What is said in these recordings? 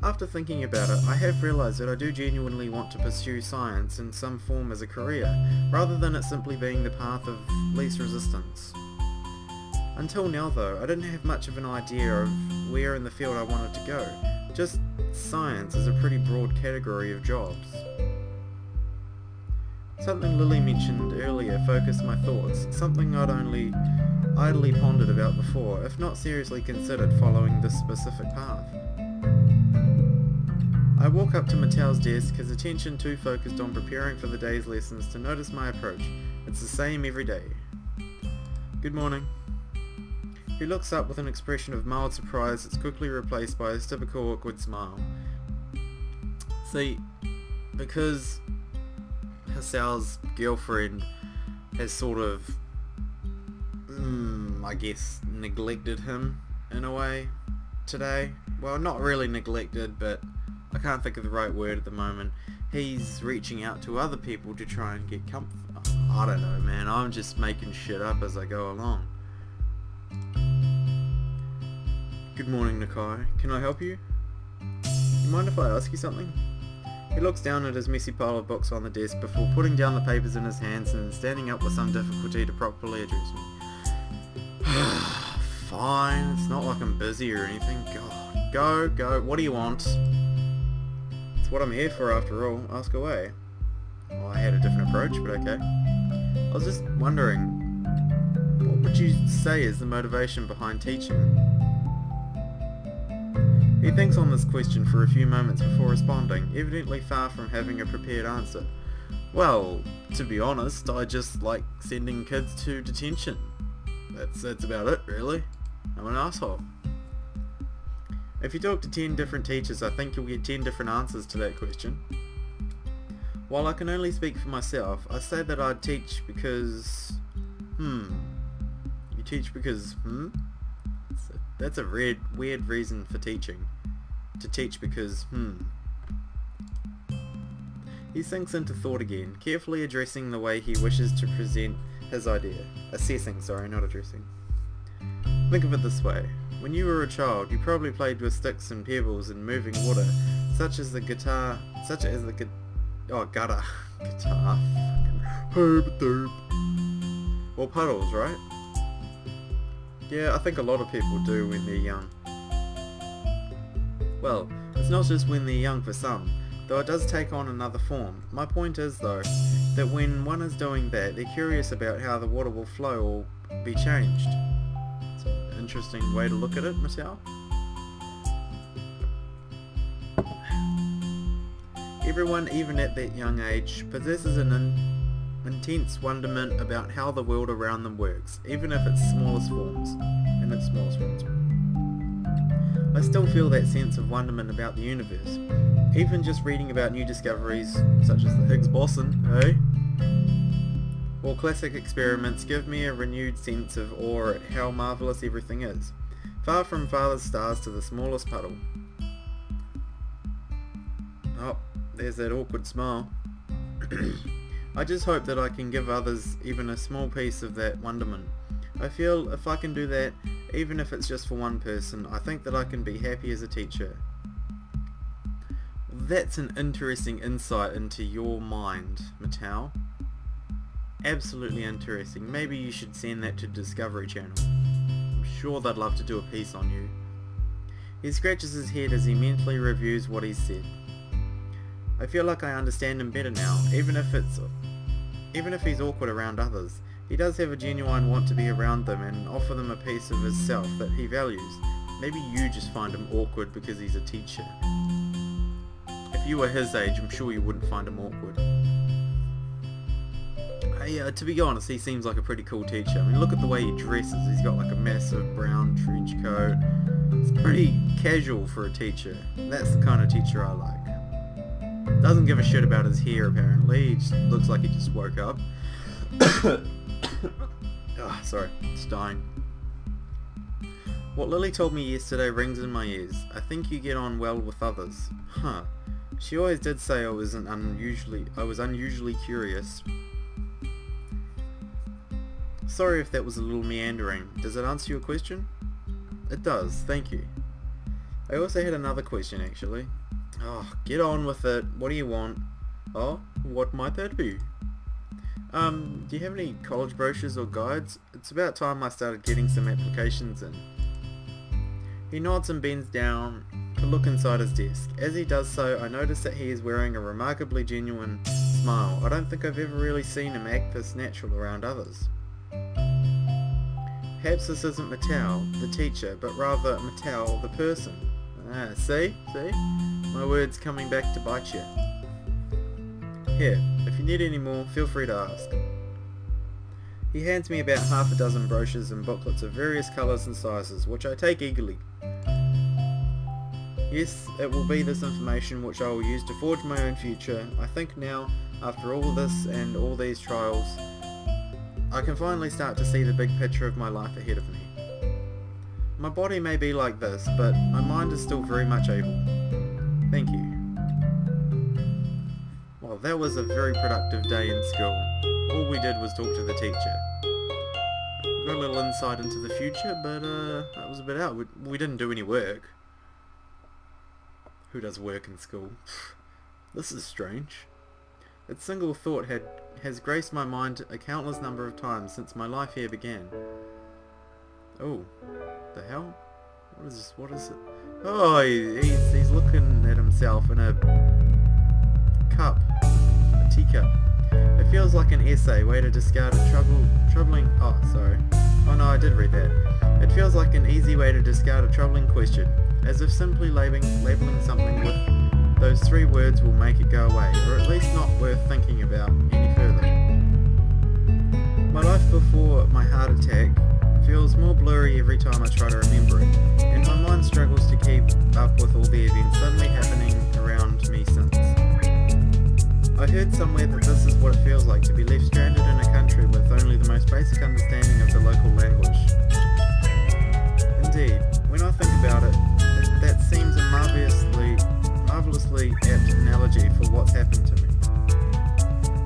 After thinking about it, I have realised that I do genuinely want to pursue science in some form as a career, rather than it simply being the path of least resistance. Until now though, I didn't have much of an idea of where in the field I wanted to go. Just science is a pretty broad category of jobs. Something Lilly mentioned earlier focused my thoughts, something I'd only idly pondered about before, if not seriously considered following this specific path. I walk up to Mattel's desk, his attention too focused on preparing for the day's lessons to notice my approach. It's the same every day. Good morning. He looks up with an expression of mild surprise that's quickly replaced by his typical awkward smile. See, because Hisao's girlfriend has sort of, I guess, neglected him in a way today. Well, not really neglected, but I can't think of the right word at the moment. He's reaching out to other people to try and get comfort. I don't know, man. I'm just making shit up as I go along. Good morning, Nakai. Can I help you? You mind if I ask you something? He looks down at his messy pile of books on the desk before putting down the papers in his hands and standing up with some difficulty to properly address me. Fine, it's not like I'm busy or anything. God, go. What do you want? It's what I'm here for after all. Ask away. Well, I had a different approach, but okay. I was just wondering, what would you say is the motivation behind teaching? He thinks on this question for a few moments before responding, evidently far from having a prepared answer. Well, to be honest, I just like sending kids to detention. That's about it, really. I'm an asshole. If you talk to 10 different teachers, I think you'll get 10 different answers to that question. While I can only speak for myself, I say that I teach because... You teach because... That's a weird reason for teaching. To teach because, He sinks into thought again, carefully addressing the way he wishes to present his idea. Assessing, sorry, not addressing. Think of it this way. When you were a child, you probably played with sticks and pebbles and moving water, gutter. Guitar. Or puddles, right? Yeah, I think a lot of people do when they're young. Well, it's not just when they're young for some, though it does take on another form. My point is, though, that when one is doing that, they're curious about how the water will flow or be changed. It's an interesting way to look at it, Mattel. Everyone, even at that young age, possesses an intense wonderment about how the world around them works, even if its smallest forms. I still feel that sense of wonderment about the universe. Even just reading about new discoveries, such as the Higgs boson, or classic experiments give me a renewed sense of awe at how marvellous everything is, far from farthest stars to the smallest puddle. Oh, there's that awkward smile. I just hope that I can give others even a small piece of that wonderment. I feel if I can do that, even if it's just for one person, I think that I can be happy as a teacher. That's an interesting insight into your mind, Mattel. Absolutely interesting. Maybe you should send that to Discovery Channel. I'm sure they'd love to do a piece on you. He scratches his head as he mentally reviews what he's said. I feel like I understand him better now, even if he's awkward around others. He does have a genuine want to be around them and offer them a piece of his self that he values. Maybe you just find him awkward because he's a teacher. If you were his age, I'm sure you wouldn't find him awkward. To be honest, he seems like a pretty cool teacher. I mean, look at the way he dresses. He's got like a massive brown trench coat. It's pretty casual for a teacher. That's the kind of teacher I like. Doesn't give a shit about his hair apparently. He just looks like he just woke up. Sorry, it's dying. What Lilly told me yesterday rings in my ears. I think you get on well with others. Huh. She always did say I was unusually curious. Sorry if that was a little meandering. Does it answer your question? It does, thank you. I also had another question actually. Oh, get on with it. What do you want? Oh, what might that be? Do you have any college brochures or guides? It's about time I started getting some applications in. He nods and bends down to look inside his desk. As he does so, I notice that he is wearing a remarkably genuine smile. I don't think I've ever really seen him act this natural around others. Perhaps this isn't Mattel, the teacher, but rather Mattel, the person. Ah, see? My words coming back to bite you. Here, if you need any more, feel free to ask. He hands me about half a dozen brochures and booklets of various colours and sizes, which I take eagerly. Yes, it will be this information which I will use to forge my own future. I think now, after all this and all these trials, I can finally start to see the big picture of my life ahead of me. My body may be like this, but my mind is still very much able. Thank you. Well, that was a very productive day in school. All we did was talk to the teacher. Got a little insight into the future, but that was a bit out. We didn't do any work. Who does work in school? This is strange. Its single thought has graced my mind a countless number of times since my life here began. Oh, the hell? What is it? Oh, he's looking at himself in a cup, a teacup. It feels like an essay, way to discard a troubling, oh sorry. Oh no, I did read that. It feels like an easy way to discard a troubling question, as if simply labeling something with those 3 words will make it go away, or at least not worth thinking about any further. My life before my heart attack feels more blurry every time I try to remember it, and my mind struggles to keep up with all the events suddenly happening around me since. I heard somewhere that this is what it feels like to be left stranded in a country with only the most basic understanding of the local language. Indeed, when I think about it, that seems a marvellously apt analogy for what's happened to me.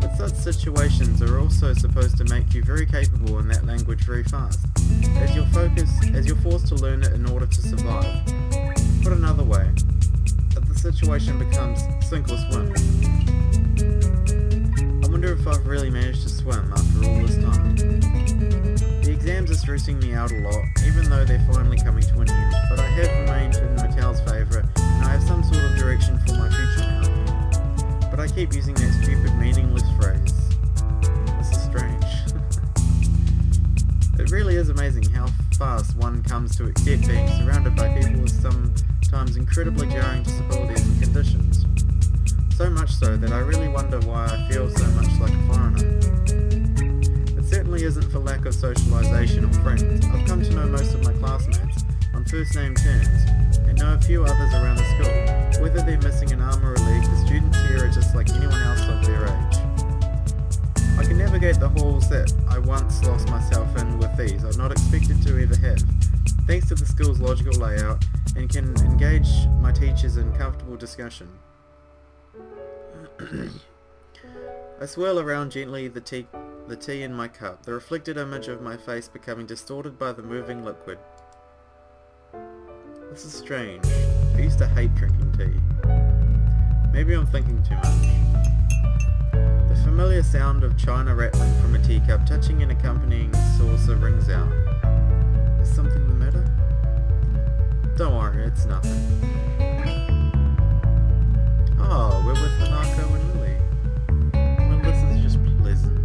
But such situations are also supposed to make you very capable in that language very fast, as you're forced to learn it in order to survive. Put another way, the situation becomes sink or swim. I wonder if I've really managed to swim after all this time. The exams are stressing me out a lot, even though they're finally coming to an end, but I have remained in Mattel's favour, and I have some sort of direction for my future now. But I keep using that stupid, meaningless phrase. This is strange. It really is amazing how fast one comes to accept being surrounded by people with sometimes incredibly jarring disabilities and conditions. So much so that I really wonder why I feel so much like a foreigner. It certainly isn't for lack of socialization or friends. I've come to know most of my classmates on first name terms, and know a few others around the school. Whether they're missing an arm or a leg, the students here are just like anyone else of their age. I can navigate the halls that I once lost myself in with ease. I've not expected to ever have, thanks to the school's logical layout, and can engage my teachers in comfortable discussion. I swirl around gently the tea in my cup, the reflected image of my face becoming distorted by the moving liquid. This is strange. I used to hate drinking tea. Maybe I'm thinking too much. The familiar sound of china rattling from a teacup touching an accompanying saucer rings out. Is something the matter? Don't worry, it's nothing. Oh, we're with Hanako and Lilly. Well, this is just pleasant.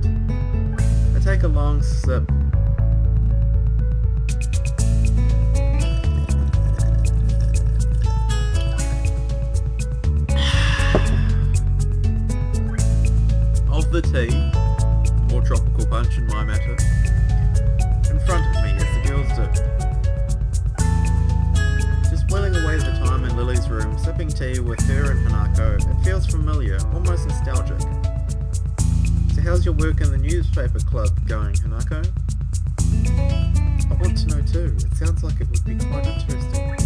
I take a long sip. Of the tea, or tropical punch in my matter, in front of me as the girls do. Just whiling away the time in Lily's room, sipping tea with her and Hanako, it feels familiar, almost nostalgic. So how's your work in the newspaper club going, Hanako? I want to know too, it sounds like it would be quite interesting.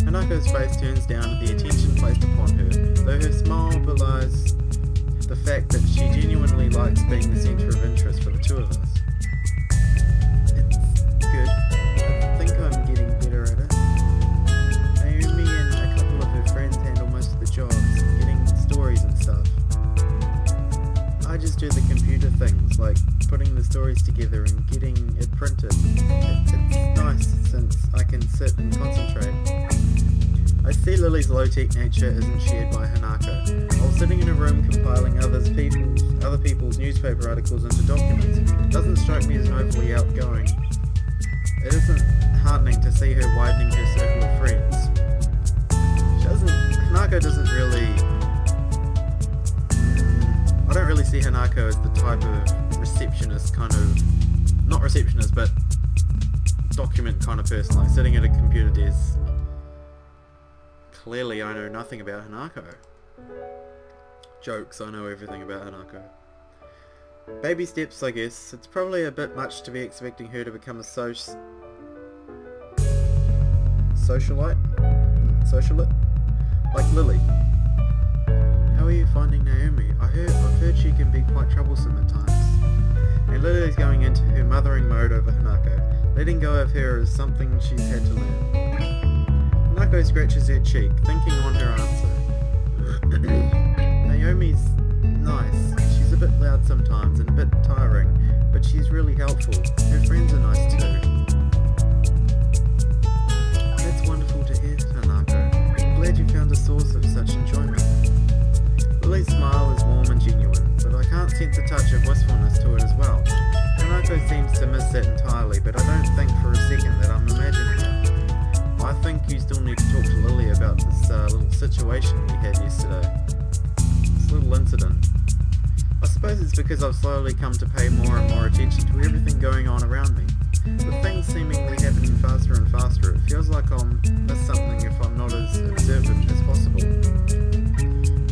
Hanako's face turns down at the attention placed upon her, though her smile belies the fact that she genuinely likes being the centre of interest for the two of us. It's good. I think I'm getting better at it. low-tech nature isn't shared by Hanako. While sitting in a room compiling other people's newspaper articles into documents, it doesn't strike me as overly outgoing. It isn't heartening to see her widening her circle of friends. Hanako doesn't really... I don't really see Hanako as the type of receptionist kind of... Not receptionist, but document kind of person, like sitting at a computer desk. Clearly I know nothing about Hanako. Jokes, I know everything about Hanako. Baby steps, I guess. It's probably a bit much to be expecting her to become a socialite? Socialite? Like Lilly. How are you finding Naomi? I've heard she can be quite troublesome at times. And Lilly is going into her mothering mode over Hanako. Letting go of her is something she's had to learn. Hanako scratches her cheek, thinking on her answer. Naomi's nice. She's a bit loud sometimes and a bit tiring, but she's really helpful. Her friends are nice too. That's wonderful to hear, Hanako. I'm glad you found a source of such enjoyment. Lily's smile is warm and genuine, but I can't sense a touch of wistfulness to it as well. Hanako seems to miss that entirely, but I don't think for a second that I'm imagining it. I think you still need to talk to Lilly about this little situation we had yesterday. This little incident. I suppose it's because I've slowly come to pay more and more attention to everything going on around me. With things seemingly happening faster and faster, it feels like I'll miss something if I'm not as observant as possible.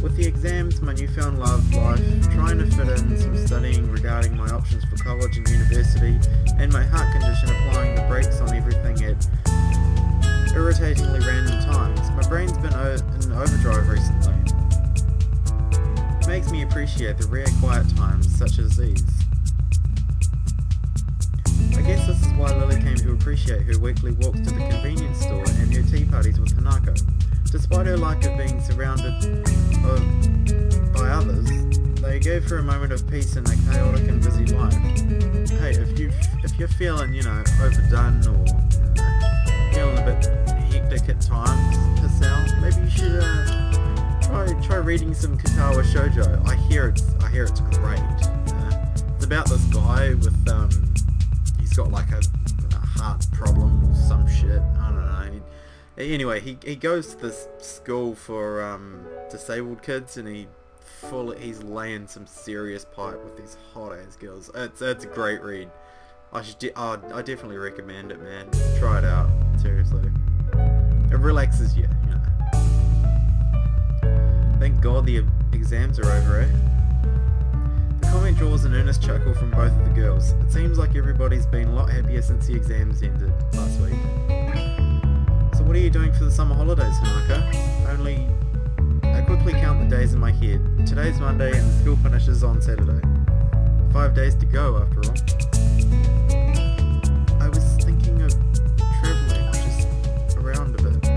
With the exams, my newfound love life, trying to fit in some studying regarding my options for college and university, and my heart condition applying the brakes on everything at irritatingly random times, my brain's been in overdrive recently. It makes me appreciate the rare quiet times such as these. I guess this is why Lilly came to appreciate her weekly walks to the convenience store and her tea parties with Hanako. Despite her like of being surrounded by others, they gave her a moment of peace in a chaotic and busy life. Hey, if you're feeling, overdone or feeling a bit hectic at times, Hisao, maybe you should try reading some Katawa Shoujo. I hear it's great. It's about this guy with he's got like a heart problem or some shit. I don't know. Anyway, he goes to this school for disabled kids, and he's laying some serious pipe with these hot ass girls. It's a great read. I definitely recommend it, man. Try it out, seriously. It relaxes you, Thank God the exams are over, eh? The comment draws an earnest chuckle from both of the girls. It seems like everybody's been a lot happier since the exams ended last week. So what are you doing for the summer holidays, Hanako? I quickly count the days in my head. Today's Monday and the school finishes on Saturday. 5 days to go, after all. I was thinking of travelling, just around a bit.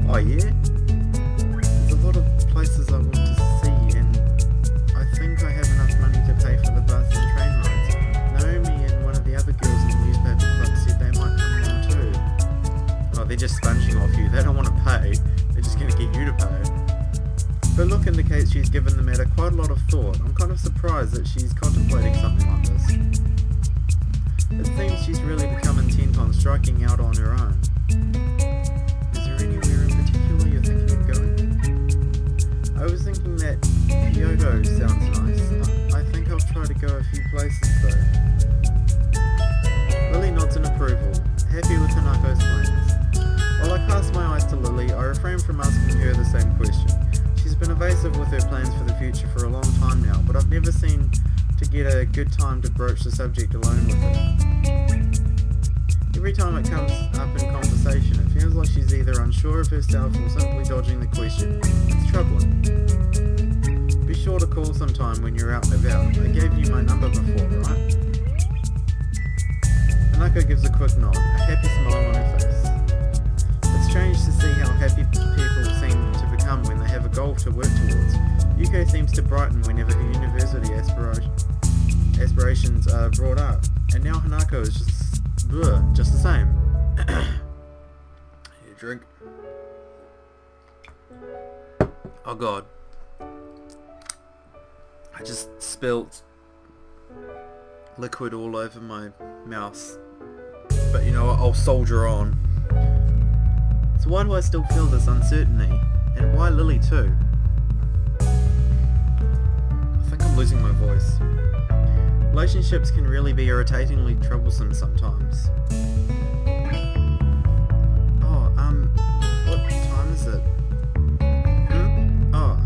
Oh yeah? There's a lot of places I want to see, and I think I have enough money to pay for the bus and train rides. Naomi and one of the other girls in the newspaper club said they might come along too. Oh, they're just sponging off you. They don't want to pay. They're just going to get you to pay. Her look indicates she's given the matter quite a lot of thought. I'm kind of surprised that she's contemplating something like this. It seems she's really become intent on striking out on her own. Is there anywhere in particular you're thinking of going? I was thinking that Kyoto sounds nice. I think I'll try to go a few places though. Lilly nods in approval, happy with Hanako's plans. While I cast my eyes to Lilly, I refrain from asking her the same question. She's been evasive with her plans for the future for a long time now, but I've never seemed to get a good time to broach the subject alone with her. Every time it comes up in conversation, it feels like she's either unsure of herself or simply dodging the question. It's troubling. Be sure to call sometime when you're out and about. I gave you my number before, right? Hanako gives a quick nod, a happy smile on her face. It's strange to see how happy people seem to become when they have a goal to work towards. Yuko seems to brighten whenever her university aspirations are brought up, and now Hanako is just the same. Here, drink. Oh god. I just spilt liquid all over my mouse. But you know what, I'll soldier on. So why do I still feel this uncertainty? And why Lilly too? I think I'm losing my voice. Relationships can really be irritatingly troublesome sometimes. Oh, what time is it? Oh.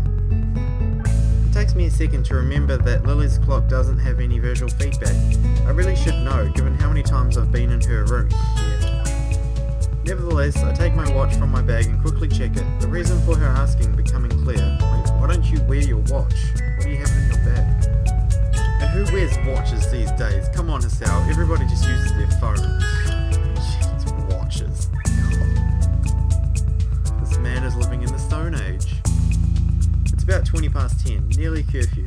It takes me a second to remember that Lily's clock doesn't have any visual feedback. I really should know, given how many times I've been in her room. Yeah. Nevertheless, I take my watch from my bag and quickly check it, the reason for her asking becoming clear. Wait, why don't you wear your watch? What do you have in your bag? And who wears watches these days? Come on, Hisao, everybody just uses their phone. Jeez, watches. This man is living in the Stone Age. It's about 20 past 10, nearly curfew.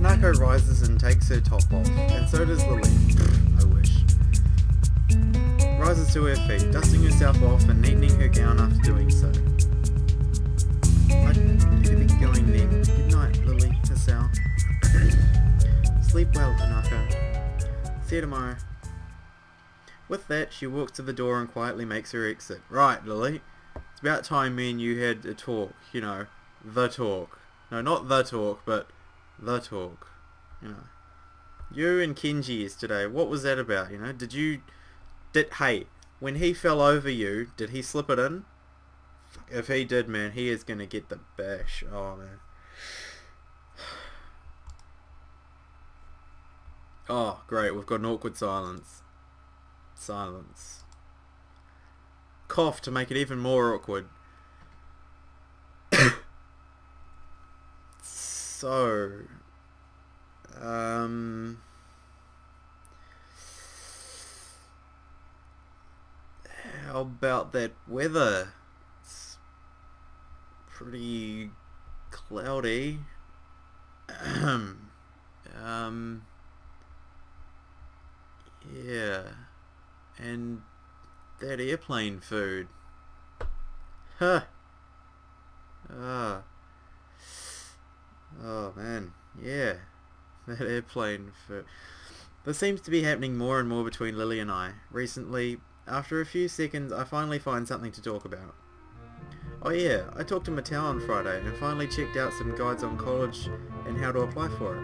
Nako rises and takes her top off, and so does Lilly. I wish. Rises to her feet, dusting herself off and neatening her gown after doing so. I'd better be going then. Good night, Lilly, Hisao. Sleep well, Hanako. See you tomorrow. With that, she walks to the door and quietly makes her exit. Right, Lilly. It's about time me and you had a talk. You know, the talk. No, not the talk, but the talk. You know. You and Kenji yesterday, what was that about, you know? Hey, when he fell over you, did he slip it in? If he did, man, he is gonna get the bash. Oh, man. Oh, great, we've got an awkward silence. Silence. Cough to make it even more awkward. So... how about that weather? It's pretty cloudy. Yeah. And that airplane food. Huh. Ah. Oh man. Yeah. That airplane food. This seems to be happening more and more between Lilly and I. Recently, after a few seconds, I finally find something to talk about. Oh yeah, I talked to Mattel on Friday and finally checked out some guides on college and how to apply for it.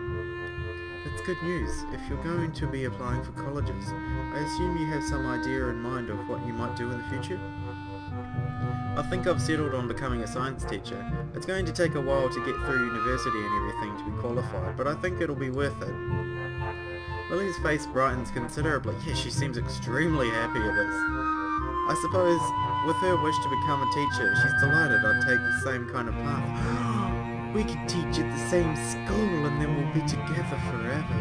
That's good news. If you're going to be applying for colleges, I assume you have some idea in mind of what you might do in the future? I think I've settled on becoming a science teacher. It's going to take a while to get through university and everything to be qualified, but I think it'll be worth it. Lily's face brightens considerably. Yeah, she seems extremely happy at this. I suppose, with her wish to become a teacher, she's delighted I'd take the same kind of path. We could teach at the same school and then we'll be together forever.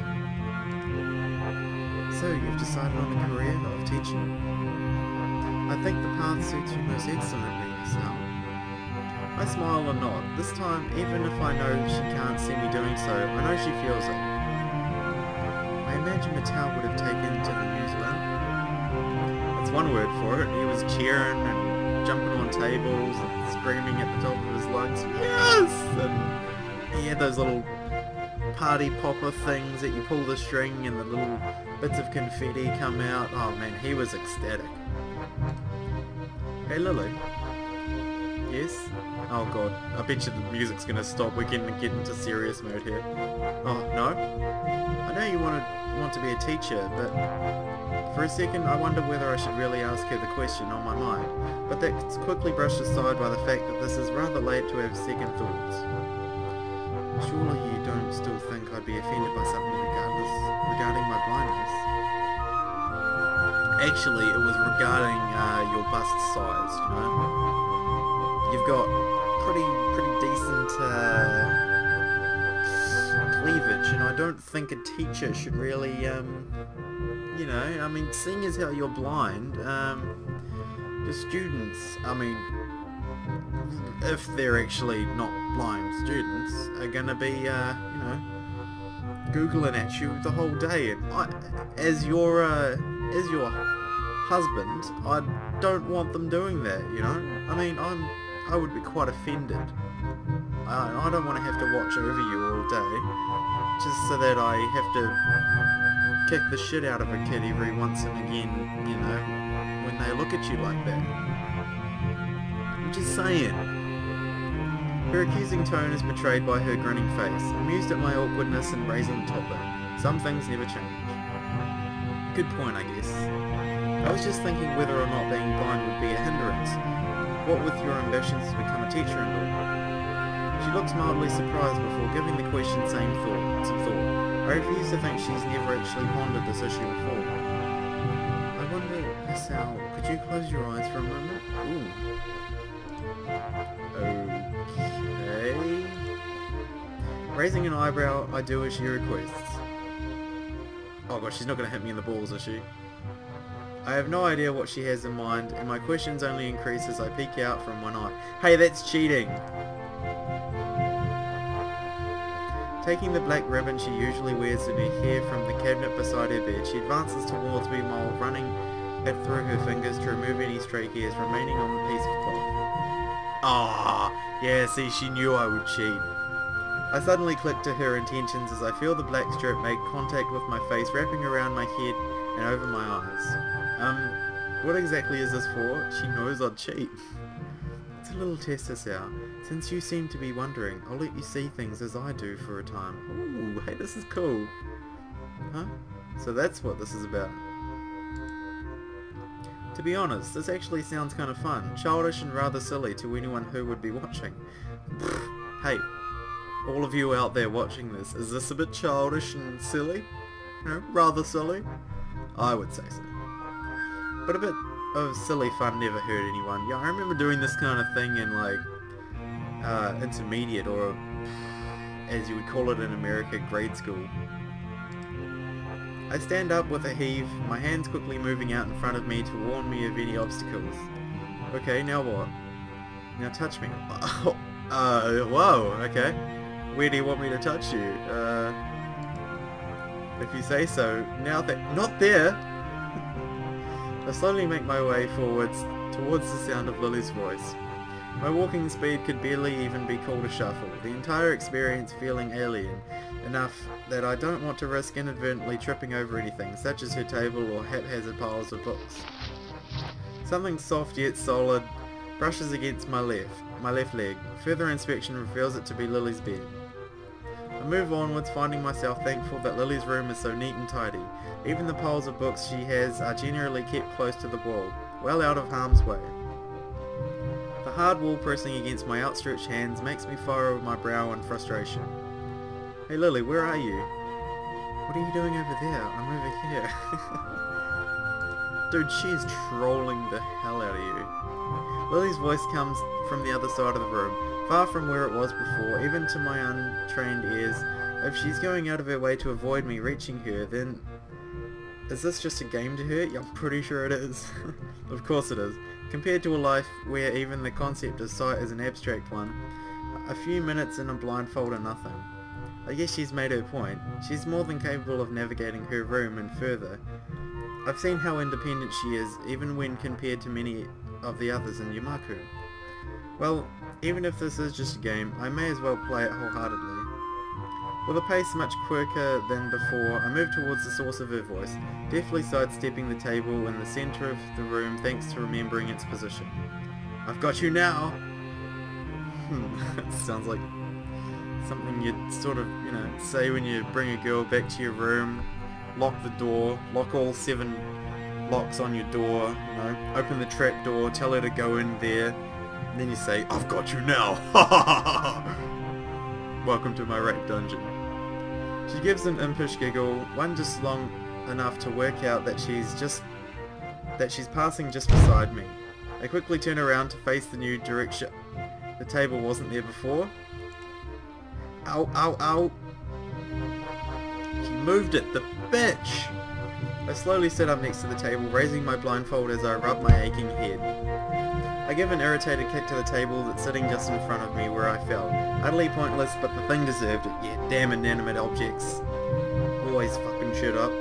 So, you've decided on a career of teaching? I think the path suits you most excellently, Hisao. I smile and nod. This time, even if I know she can't see me doing so, I know she feels it. I imagine Mattel would have taken to the news well. That's one word for it. He was cheering and jumping on tables and screaming at the top of his lungs, yes! And he had those little party popper things that you pull the string and the little bits of confetti come out. Oh man, he was ecstatic. Hey Lilly. Yes? Oh god, I bet you the music's gonna stop. We're gonna get into serious mode here. Oh, no? I know you want to be a teacher, but for a second I wonder whether I should really ask her the question on my mind, but that's quickly brushed aside by the fact that this is rather late to have second thoughts. Surely you don't still think I'd be offended by something regarding my blindness? Actually, it was regarding your bust size, you know? You've got pretty decent cleavage, and I don't think a teacher should really, you know, I mean, seeing as how you're blind, the students, I mean, if they're actually not blind students, are gonna be, you know, Googling at you the whole day, and as your husband, I don't want them doing that, you know? I mean, I would be quite offended. I don't want to have to watch over you all day, just so that I have to kick the shit out of a kid every once and again, you know, when they look at you like that. I'm just saying. Her accusing tone is betrayed by her grinning face, amused at my awkwardness and raising the topic. Some things never change. Good point, I guess. I was just thinking whether or not being blind would be a hindrance. What with your ambitions to become a teacher and all? She looks mildly surprised before giving the question some thought. I refuse to think she's never actually pondered this issue before. I wonder, Hisao, could you close your eyes for a moment? Ooh. Okay. Raising an eyebrow, I do as she requests. Oh god, she's not going to hit me in the balls, is she? I have no idea what she has in mind, and my questions only increase as I peek out from one eye. Hey, that's cheating! Taking the black ribbon she usually wears in her hair from the cabinet beside her bed, she advances towards me while running it through her fingers to remove any stray hairs remaining on the piece of cloth. Ah, yeah, see, she knew I would cheat. I suddenly click to her intentions as I feel the black strip make contact with my face, wrapping around my head and over my eyes. What exactly is this for? She knows I'd cheat. It's a little test this out. Since you seem to be wondering, I'll let you see things as I do for a time. Ooh, hey, this is cool. Huh? So that's what this is about. To be honest, this actually sounds kind of fun. Childish and rather silly to anyone who would be watching. Hey, all of you out there watching this, is this a bit childish and silly? You know, rather silly? I would say so. But a bit of silly fun never hurt anyone. Yeah, I remember doing this kind of thing in like intermediate, or as you would call it in America, grade school. I stand up with a heave, my hands quickly moving out in front of me to warn me of any obstacles. Okay, now what? Now touch me. Whoa, okay. Where do you want me to touch you? If you say so. Now that... Not there! I slowly make my way forwards towards the sound of Lily's voice. My walking speed could barely even be called a shuffle, the entire experience feeling alien enough that I don't want to risk inadvertently tripping over anything, such as her table or haphazard piles of books. Something soft yet solid brushes against my left leg. Further inspection reveals it to be Lily's bed. I move onwards, finding myself thankful that Lily's room is so neat and tidy. Even the piles of books she has are generally kept close to the wall, well out of harm's way. The hard wall pressing against my outstretched hands makes me furrow my brow in frustration. Hey Lily, where are you? What are you doing over there? I'm over here. Dude, she is trolling the hell out of you. Lily's voice comes from the other side of the room, far from where it was before, even to my untrained ears. If she's going out of her way to avoid me reaching her, then... Is this just a game to her? Yeah, I'm pretty sure it is. Of course it is. Compared to a life where even the concept of sight is an abstract one, a few minutes in a blindfold are nothing. I guess she's made her point. She's more than capable of navigating her room and further. I've seen how independent she is, even when compared to many of the others in Yamaku. Well, even if this is just a game, I may as well play it wholeheartedly. With a pace much quicker than before, I move towards the source of her voice, deftly sidestepping the table in the centre of the room thanks to remembering its position. I've got you now! It sounds like something you'd sort of, you know, say when you bring a girl back to your room, lock the door, lock all 7 locks on your door, you know, open the trap door, tell her to go in there, and then you say, I've got you now! Welcome to my rape dungeon. She gives an impish giggle, one just long enough to work out that she's passing just beside me. I quickly turn around to face the new direction. The table wasn't there before. Ow, ow, ow. She moved it, the bitch! I slowly sit up next to the table, raising my blindfold as I rub my aching head. I give an irritated kick to the table that's sitting just in front of me where I fell. Utterly pointless, but the thing deserved it. Yeah, damn inanimate objects. Always fucking shit up.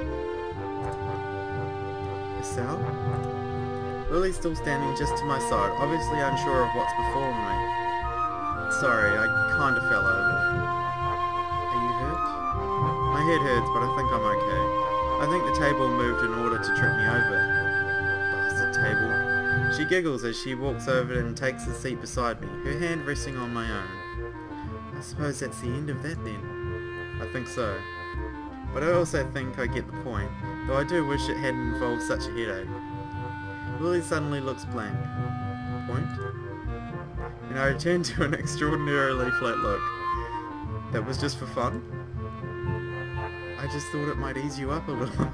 Hisao? Lily's still standing just to my side, obviously unsure of what's before me. Sorry, I kinda fell over. Are you hurt? My head hurts, but I think I'm okay. I think the table moved in order to trip me over. Bastard table. She giggles as she walks over and takes a seat beside me, her hand resting on my own. I suppose that's the end of that then. I think so. But I also think I get the point, though I do wish it hadn't involved such a headache. Lily suddenly looks blank. Point? And I return to an extraordinarily flat look. That was just for fun? I just thought it might ease you up a little.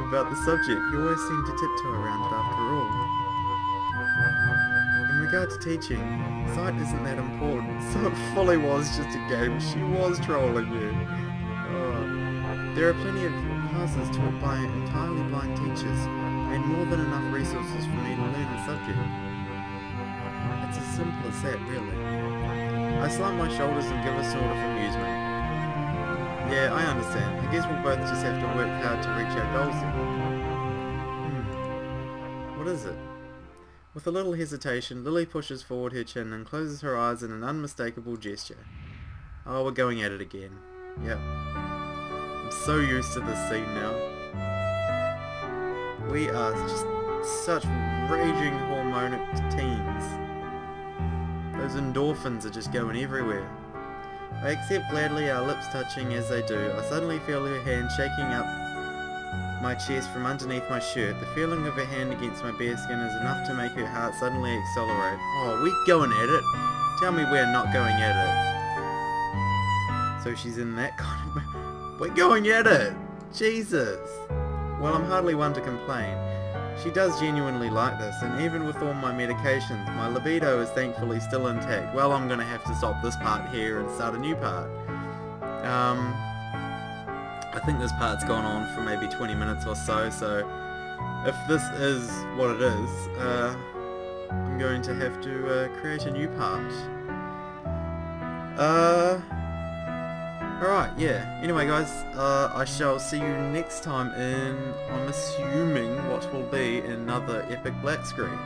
About the subject, you always seem to tiptoe around it after all. In regard to teaching, sight isn't that important, so it fully was just a game. She was trolling you. There are plenty of classes taught by entirely blind teachers, and more than enough resources for me to learn the subject. It's as simple as that, really. I slump my shoulders and give a sort of amusement. Yeah, I understand. I guess we'll both just have to work hard to reach our goals then. What is it? With a little hesitation, Lily pushes forward her chin and closes her eyes in an unmistakable gesture. Oh, we're going at it again. Yep. I'm so used to this scene now. We are just such raging hormonic teens. Those endorphins are just going everywhere. I accept gladly, our lips touching as they do. I suddenly feel her hand shaking up my chest from underneath my shirt. The feeling of her hand against my bare skin is enough to make her heart suddenly accelerate. Oh, we're going at it. Tell me we're not going at it. So she's in that kind of... We're going at it! Jesus! Well, I'm hardly one to complain. She does genuinely like this, and even with all my medications, my libido is thankfully still intact. Well, I'm gonna have to stop this part here and start a new part. I think this part's gone on for maybe 20 minutes or so, so if this is what it is, I'm going to have to create a new part. Alright, yeah. Anyway guys, I shall see you next time in, I'm assuming, what will be another epic black screen.